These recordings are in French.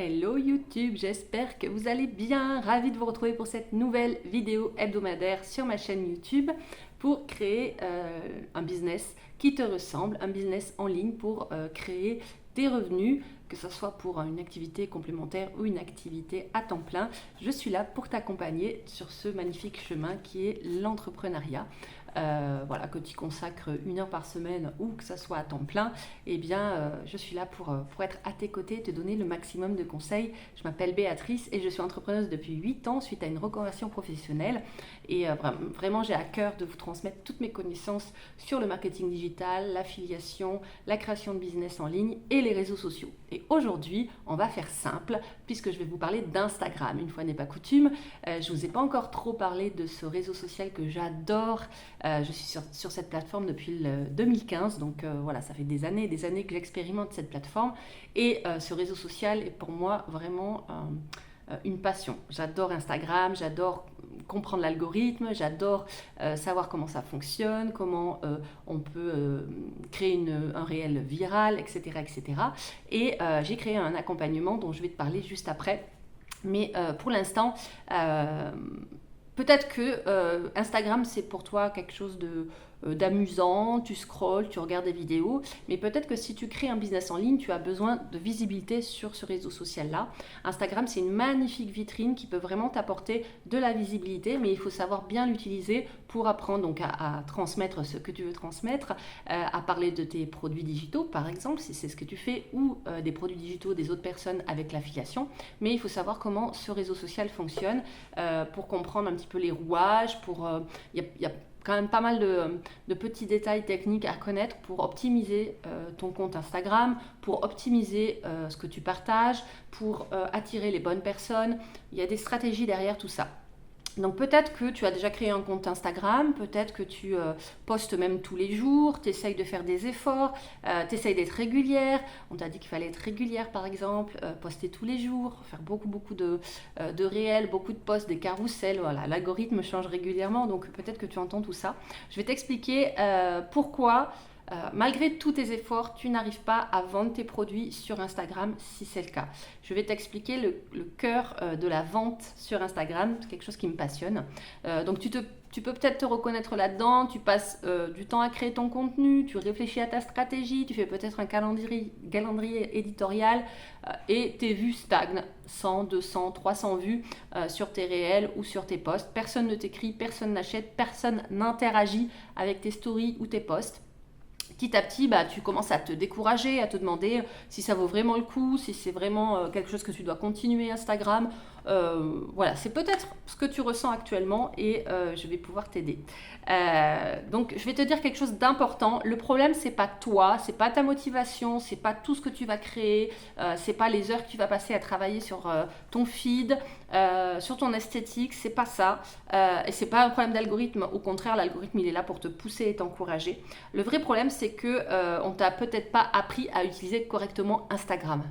Hello YouTube, j'espère que vous allez bien. Ravi de vous retrouver pour cette nouvelle vidéo hebdomadaire sur ma chaîne YouTube pour créer un business qui te ressemble, un business en ligne pour créer des revenus, que ce soit pour une activité complémentaire ou une activité à temps plein. Je suis là pour t'accompagner sur ce magnifique chemin qui est l'entrepreneuriat. Voilà, que tu consacres 1 heure par semaine ou que ça soit à temps plein, je suis là pour être à tes côtés, te donner le maximum de conseils. Je m'appelle Béatrice et je suis entrepreneuse depuis 8 ans suite à une reconversion professionnelle. Et vraiment, j'ai à cœur de vous transmettre toutes mes connaissances sur le marketing digital, l'affiliation, la création de business en ligne et les réseaux sociaux. Et aujourd'hui, on va faire simple puisque je vais vous parler d'Instagram. Une fois n'est pas coutume, je ne vous ai pas encore trop parlé de ce réseau social que j'adore. Je suis sur cette plateforme depuis le 2015, donc voilà, ça fait des années que j'expérimente cette plateforme. Et ce réseau social est pour moi vraiment une passion. J'adore Instagram, j'adore comprendre l'algorithme, j'adore savoir comment ça fonctionne, comment on peut créer un réel viral, etc. etc. Et j'ai créé un accompagnement dont je vais te parler juste après. Mais pour l'instant, peut-être que Instagram, c'est pour toi quelque chose d'amusant, tu scrolles, tu regardes des vidéos, mais peut-être que si tu crées un business en ligne, tu as besoin de visibilité sur ce réseau social-là. Instagram, c'est une magnifique vitrine qui peut vraiment t'apporter de la visibilité, mais il faut savoir bien l'utiliser pour apprendre donc à transmettre ce que tu veux transmettre, à parler de tes produits digitaux, par exemple, si c'est ce que tu fais, ou des produits digitaux des autres personnes avec l'affiliation. Mais il faut savoir comment ce réseau social fonctionne pour comprendre un petit peu les rouages, il y a quand même pas mal de petits détails techniques à connaître pour optimiser ton compte Instagram, pour optimiser ce que tu partages, pour attirer les bonnes personnes. Il y a des stratégies derrière tout ça. Donc peut-être que tu as déjà créé un compte Instagram, peut-être que tu postes même tous les jours, tu essayes de faire des efforts, tu essayes d'être régulière. On t'a dit qu'il fallait être régulière par exemple, poster tous les jours, faire beaucoup de réels, beaucoup de posts, des carousels. Voilà, l'algorithme change régulièrement, donc peut-être que tu entends tout ça. Je vais t'expliquer pourquoi. Malgré tous tes efforts, tu n'arrives pas à vendre tes produits sur Instagram si c'est le cas. Je vais t'expliquer le cœur de la vente sur Instagram, c'est quelque chose qui me passionne. Donc tu peux peut-être te reconnaître là-dedans, tu passes du temps à créer ton contenu, tu réfléchis à ta stratégie, tu fais peut-être un calendrier éditorial et tes vues stagnent, 100, 200, 300 vues sur tes réels ou sur tes posts. Personne ne t'écrit, personne n'achète, personne n'interagit avec tes stories ou tes posts. Petit à petit, tu commences à te décourager, à te demander si ça vaut vraiment le coup, si c'est vraiment quelque chose que tu dois continuer Instagram. Voilà, c'est peut-être ce que tu ressens actuellement et je vais pouvoir t'aider. Donc, je vais te dire quelque chose d'important. Le problème, c'est pas toi, c'est pas ta motivation, c'est pas tout ce que tu vas créer, c'est pas les heures que tu vas passer à travailler sur ton feed, sur ton esthétique, c'est pas ça. Et c'est pas un problème d'algorithme. Au contraire, l'algorithme, il est là pour te pousser et t'encourager. Le vrai problème, c'est que on t'a peut-être pas appris à utiliser correctement Instagram.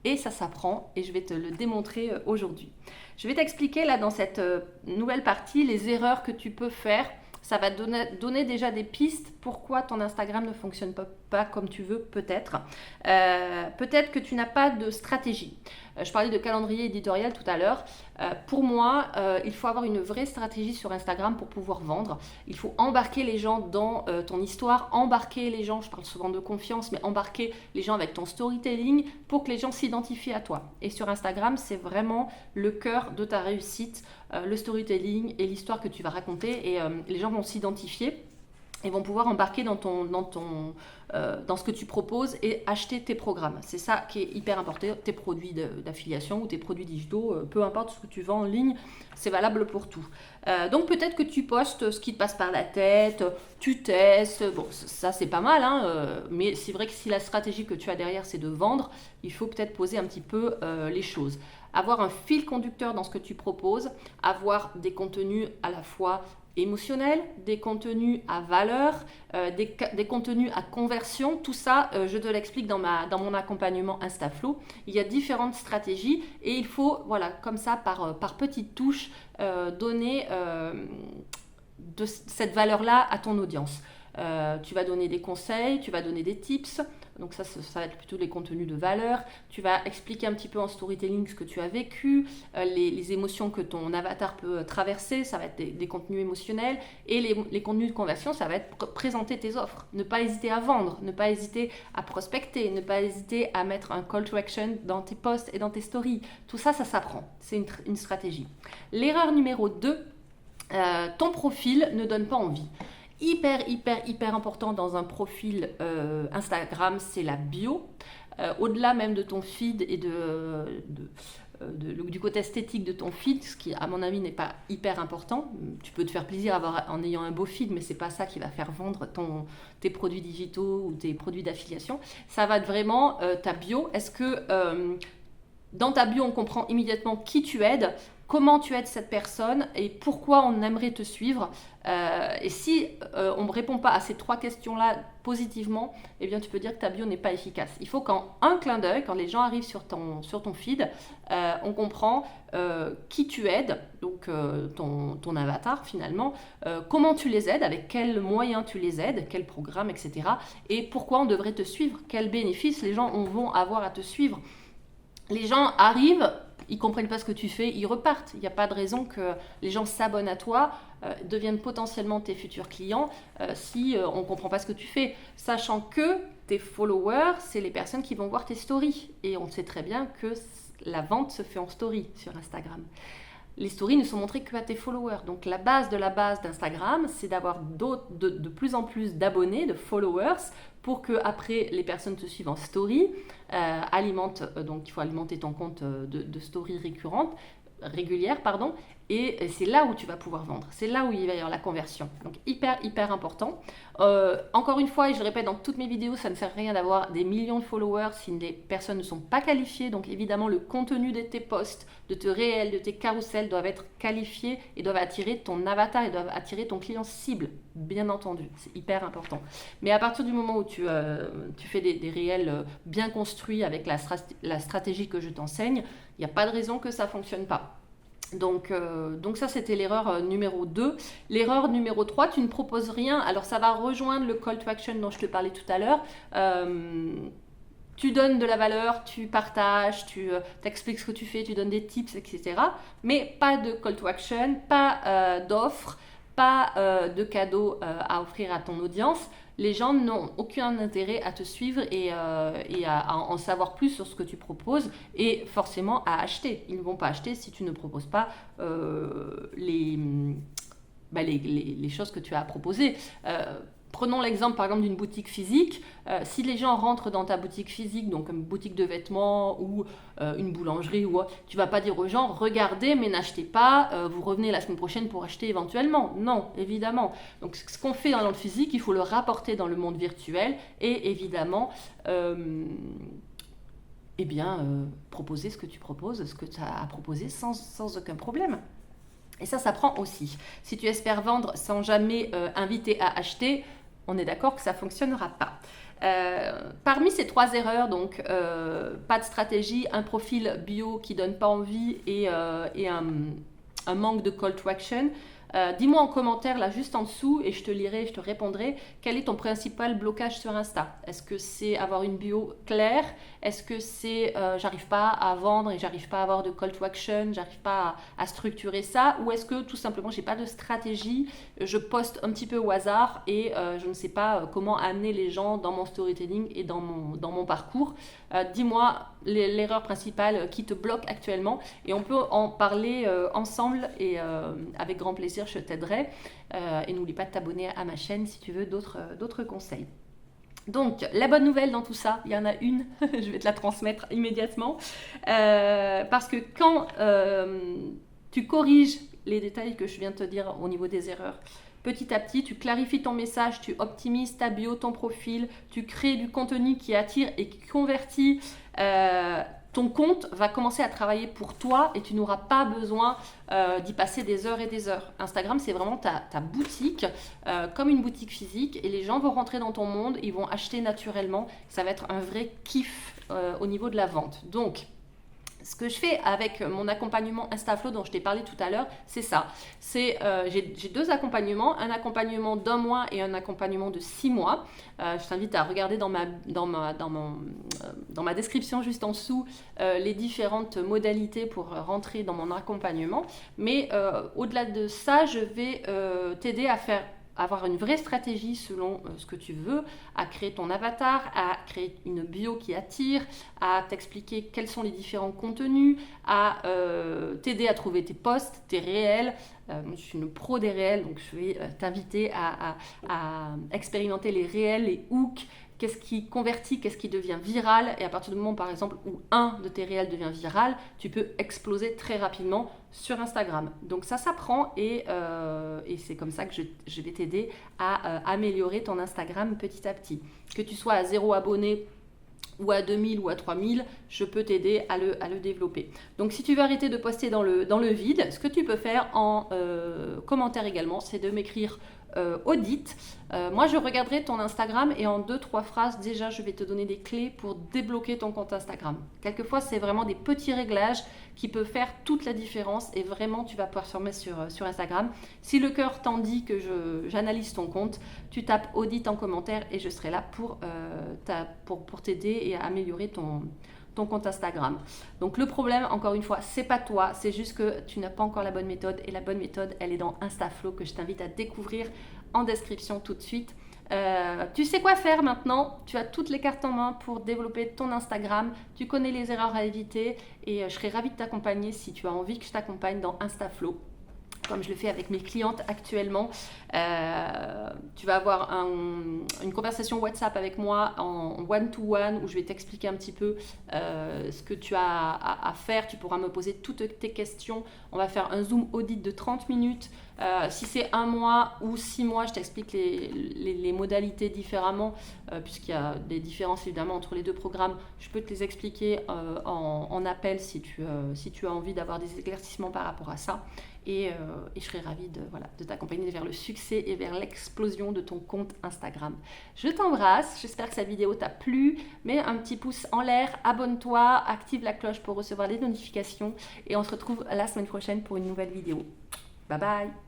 Et ça s'apprend et je vais te le démontrer aujourd'hui. Je vais t'expliquer là dans cette nouvelle partie les erreurs que tu peux faire. Ça va te donner déjà des pistes pourquoi ton Instagram ne fonctionne pas comme tu veux peut-être. Peut-être que tu n'as pas de stratégie. Je parlais de calendrier éditorial tout à l'heure. Pour moi, il faut avoir une vraie stratégie sur Instagram pour pouvoir vendre. Il faut embarquer les gens dans ton histoire, embarquer les gens, je parle souvent de confiance, mais embarquer les gens avec ton storytelling pour que les gens s'identifient à toi. Et sur Instagram, c'est vraiment le cœur de ta réussite, le storytelling et l'histoire que tu vas raconter. Et les gens vont s'identifier et vont pouvoir embarquer dans ce que tu proposes et acheter tes programmes. C'est ça qui est hyper important, tes produits d'affiliation ou tes produits digitaux, peu importe ce que tu vends en ligne, c'est valable pour tout. Donc peut-être que tu postes ce qui te passe par la tête, tu testes, bon ça c'est pas mal, mais c'est vrai que si la stratégie que tu as derrière c'est de vendre, il faut peut-être poser un petit peu les choses. Avoir un fil conducteur dans ce que tu proposes, avoir des contenus à la fois émotionnels, des contenus à valeur, des contenus à conversion. Tout ça, je te l'explique dans mon accompagnement InstaFlow. Il y a différentes stratégies et il faut, voilà, comme ça, par petites touches, donner de cette valeur-là à ton audience. Tu vas donner des conseils, tu vas donner des tips, Donc ça va être plutôt les contenus de valeur. Tu vas expliquer un petit peu en storytelling ce que tu as vécu, les émotions que ton avatar peut traverser, ça va être des contenus émotionnels. Et les contenus de conversion, ça va être présenter tes offres. Ne pas hésiter à vendre, ne pas hésiter à prospecter, ne pas hésiter à mettre un call to action dans tes posts et dans tes stories. Tout ça, ça s'apprend. C'est une stratégie. L'erreur numéro 2, ton profil ne donne pas envie. Hyper important dans un profil Instagram, c'est la bio. Au-delà même de ton feed et du côté esthétique de ton feed, ce qui à mon avis n'est pas hyper important. Tu peux te faire plaisir en ayant un beau feed, mais c'est pas ça qui va faire vendre tes produits digitaux ou tes produits d'affiliation. Ça va être vraiment ta bio. Est-ce que dans ta bio on comprend immédiatement qui tu aides, comment tu aides cette personne et pourquoi on aimerait te suivre. Et si on ne répond pas à ces 3 questions-là positivement, eh bien tu peux dire que ta bio n'est pas efficace. Il faut qu'en un clin d'œil, quand les gens arrivent sur ton feed, on comprend qui tu aides, donc ton avatar finalement, comment tu les aides, avec quels moyens tu les aides, quel programme, etc. Et pourquoi on devrait te suivre, quels bénéfices les gens vont avoir à te suivre. Les gens arrivent, ils comprennent pas ce que tu fais, ils repartent. Il n'y a pas de raison que les gens s'abonnent à toi, deviennent potentiellement tes futurs clients si on comprend pas ce que tu fais. Sachant que tes followers, c'est les personnes qui vont voir tes stories. Et on sait très bien que la vente se fait en story sur Instagram. Les stories ne sont montrées que à tes followers. Donc la base de la base d'Instagram, c'est d'avoir de plus en plus d'abonnés, de followers, pour que après les personnes te suivent en story, donc il faut alimenter ton compte de story régulière, et c'est là où tu vas pouvoir vendre, c'est là où il va y avoir la conversion. Donc hyper important. Encore une fois, et je le répète dans toutes mes vidéos, ça ne sert à rien d'avoir des millions de followers si les personnes ne sont pas qualifiées. Donc évidemment, le contenu de tes posts, de tes réels, de tes carousels doivent être qualifiés et doivent attirer ton avatar et doivent attirer ton client cible, bien entendu. C'est hyper important. Mais à partir du moment où tu fais des réels bien construits avec la stratégie que je t'enseigne, il n'y a pas de raison que ça ne fonctionne pas. Donc ça, c'était l'erreur numéro 2. L'erreur numéro 3, tu ne proposes rien. Alors, ça va rejoindre le call to action dont je te parlais tout à l'heure. Tu donnes de la valeur, tu partages, tu t'expliques ce que tu fais, tu donnes des tips, etc. Mais pas de call to action, pas d'offres, pas de cadeaux à offrir à ton audience. Les gens n'ont aucun intérêt à te suivre et à en savoir plus sur ce que tu proposes et forcément à acheter. Ils ne vont pas acheter si tu ne proposes pas les choses que tu as à proposer. Prenons l'exemple par exemple d'une boutique physique. Si les gens rentrent dans ta boutique physique, donc une boutique de vêtements ou une boulangerie, tu vas pas dire aux gens regardez mais n'achetez pas, vous revenez la semaine prochaine pour acheter éventuellement. Non, évidemment. Donc ce qu'on fait dans le physique, il faut le rapporter dans le monde virtuel et évidemment proposer ce que tu proposes, ce que tu as à proposer sans aucun problème. Et ça prend aussi. Si tu espères vendre sans jamais inviter à acheter, on est d'accord que ça ne fonctionnera pas. Parmi ces 3 erreurs, donc pas de stratégie, un profil bio qui ne donne pas envie et un manque de call to action, dis-moi en commentaire là juste en dessous et je te lirai, je te répondrai quel est ton principal blocage sur Insta. Est-ce que c'est avoir une bio claire? Est-ce que c'est j'arrive pas à vendre et j'arrive pas à avoir de call to action, j'arrive pas à structurer ça? Ou est-ce que tout simplement j'ai pas de stratégie, je poste un petit peu au hasard et je ne sais pas comment amener les gens dans mon storytelling et dans mon parcours? Dis-moi l'erreur principale qui te bloque actuellement et on peut en parler ensemble et avec grand plaisir je t'aiderai et n'oublie pas de t'abonner à ma chaîne si tu veux d'autres conseils. Donc la bonne nouvelle dans tout ça, il y en a une, je vais te la transmettre immédiatement parce que quand tu corriges les détails que je viens de te dire au niveau des erreurs, petit à petit, tu clarifies ton message, tu optimises ta bio, ton profil, tu crées du contenu qui attire et qui convertit. Ton compte va commencer à travailler pour toi et tu n'auras pas besoin d'y passer des heures et des heures. Instagram, c'est vraiment ta boutique, comme une boutique physique et les gens vont rentrer dans ton monde, ils vont acheter naturellement. Ça va être un vrai kiff au niveau de la vente. Donc, Ce que je fais avec mon accompagnement InstaFlow dont je t'ai parlé tout à l'heure, c'est ça. J'ai 2 accompagnements, un accompagnement d'1 mois et un accompagnement de 6 mois. Je t'invite à regarder dans ma description juste en dessous les différentes modalités pour rentrer dans mon accompagnement. Mais au-delà de ça, je vais t'aider à avoir une vraie stratégie selon ce que tu veux, à créer ton avatar, à créer une bio qui attire, à t'expliquer quels sont les différents contenus, à t'aider à trouver tes posts, tes réels. Je suis une pro des réels, donc je vais t'inviter à expérimenter les réels, les hooks, qu'est-ce qui convertit, qu'est-ce qui devient viral. Et à partir du moment, par exemple, où un de tes réels devient viral, tu peux exploser très rapidement sur Instagram. Donc ça s'apprend et c'est comme ça que je vais t'aider à améliorer ton Instagram petit à petit. Que tu sois à 0 abonnés ou à 2000 ou à 3000, je peux t'aider à le développer. Donc si tu veux arrêter de poster dans le vide, ce que tu peux faire en commentaire également, c'est de m'écrire audit. Moi, je regarderai ton Instagram et en 2-3 phrases, déjà, je vais te donner des clés pour débloquer ton compte Instagram. Quelquefois, c'est vraiment des petits réglages qui peuvent faire toute la différence et vraiment, tu vas performer sur Instagram. Si le cœur t'en dit que j'analyse ton compte, tu tapes audit en commentaire et je serai là pour t'aider et à améliorer ton compte Instagram. Donc le problème, encore une fois, c'est pas toi, c'est juste que tu n'as pas encore la bonne méthode et la bonne méthode, elle est dans InstaFlow que je t'invite à découvrir en description tout de suite. Tu sais quoi faire maintenant, tu as toutes les cartes en main pour développer ton Instagram, tu connais les erreurs à éviter et je serais ravie de t'accompagner si tu as envie que je t'accompagne dans InstaFlow. Comme je le fais avec mes clientes actuellement. Tu vas avoir une conversation WhatsApp avec moi en one-to-one où je vais t'expliquer un petit peu ce que tu as à faire. Tu pourras me poser toutes tes questions. On va faire un Zoom audit de 30 minutes. Si c'est 1 mois ou 6 mois, je t'explique les modalités différemment puisqu'il y a des différences évidemment entre les 2 programmes. Je peux te les expliquer en appel si tu as envie d'avoir des éclaircissements par rapport à ça. Et je serais ravie de t'accompagner vers le succès et vers l'explosion de ton compte Instagram. Je t'embrasse, j'espère que cette vidéo t'a plu. Mets un petit pouce en l'air, abonne-toi, active la cloche pour recevoir les notifications et on se retrouve la semaine prochaine pour une nouvelle vidéo. Bye bye!